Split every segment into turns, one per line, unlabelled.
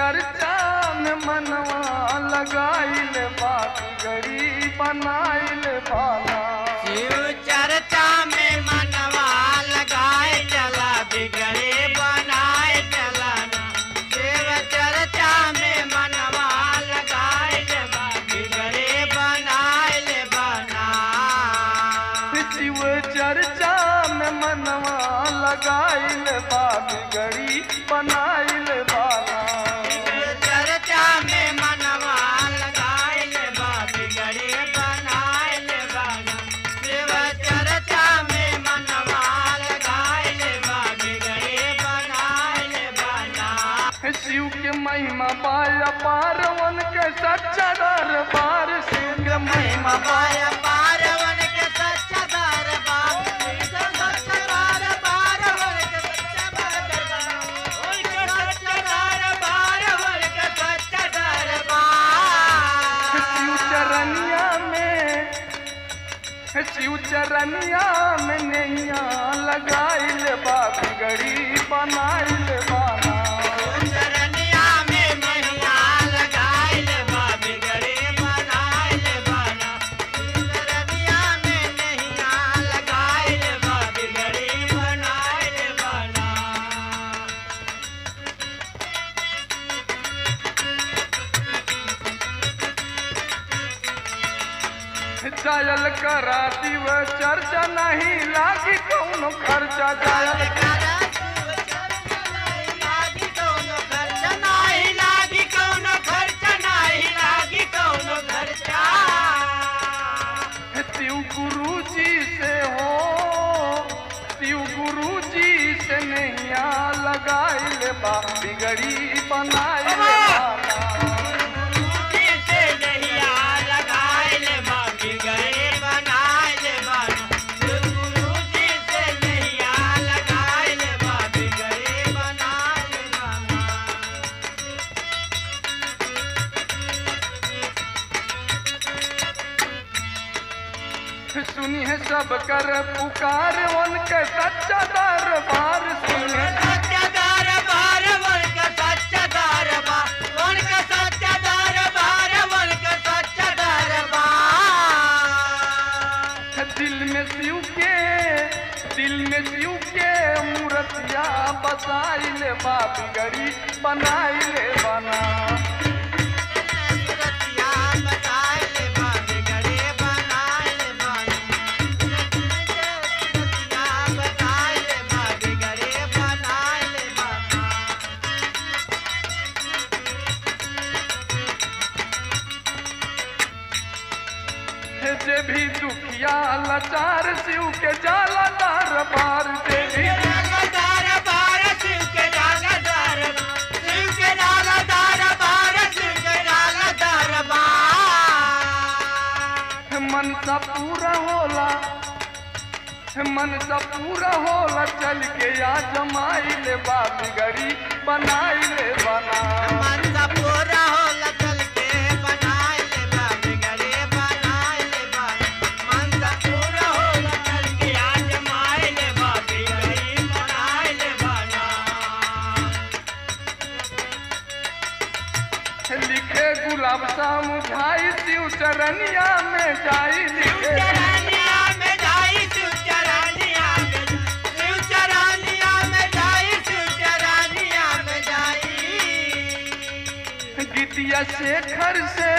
चर्चा में मनवा लगाइल बात गड़ी बनाइल बाला।
शिव चर्चा में मनवा लगाए चला बिगड़े बनाए चलाना। शिव चर्चा में मनवा लगाए चला बिगड़े बनाए बना।
शिव चर्चा में मनवा लगाइल बात गड़ी बनाइल बाला।
चर्चा में मनवा लगाइल बा बिगड़े बनाइल बना। शिव चर्चा में मनवा लगाइल बा बिगड़े बनाइल बना।
शिव के महिमा पाया पारवन के सच्चा दरबार। शिव के महिमा
पाया पारवन के सच्चा दरबार। सच्चा दरबार वन के सच्चा दरबार। उनके सच्चा दरबार वन के सच्चा दरबार।
शिव चरनिया में नैया लगाइल बा बिगड़ी बनाइल बाला।
चरनिया में नैया लगाइल बा बिगड़े बनाइल बना। चरनिया में नैया लगाइल बा बिगड़े बनाइल बना।
जायल करा दिव चर्चा नहीं लागी कौनो खर्चा। जायल शिव गुरु जी से हो, शिव गुरु जी से नैया लगाइल बा बिगड़ी बनाइल बाला। सुनी है सब कर पुकार उनके सच्चा दरबार। सुनी है
सच्चा दरबार वन का सच्चा दरबार। वन का सच्चा दरबार वन का सच्चा दरबार।
दिल में शिव के मूर्तिया बसाइल बा बिगड़ी बनाइल बना। जे भी दुखिया लाचार शिव के जाला दरबार। जे भी
दरबार शिव के जाला दरबार। शिव के जाला दरबार। शिव के जाला दरबार।
मनसा पूरा होला, मनसा पूरा होला चल के या जमाइल बा बिगड़ी बनाइल बना।
मनसा पूरा होला चल के बनाइल बा बिगड़े बनाइल बना। मनसा पूरा होला चल के या जमाइल बा बिगड़े बनाइल बना।
लिखे गुलाब सामुझाई शिव चरनिया में जाई। लिखे
चरनिया में जाई शिव चरनिया में। शिव चरनिया में जाई शिव चरनिया में जाई।
गीतिया शेखर से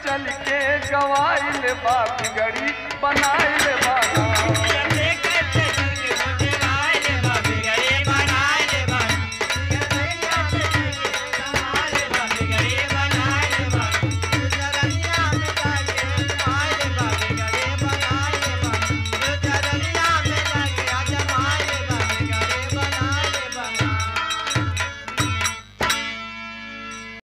चल के गवाइल बा बिगड़ी बनाइल बाला।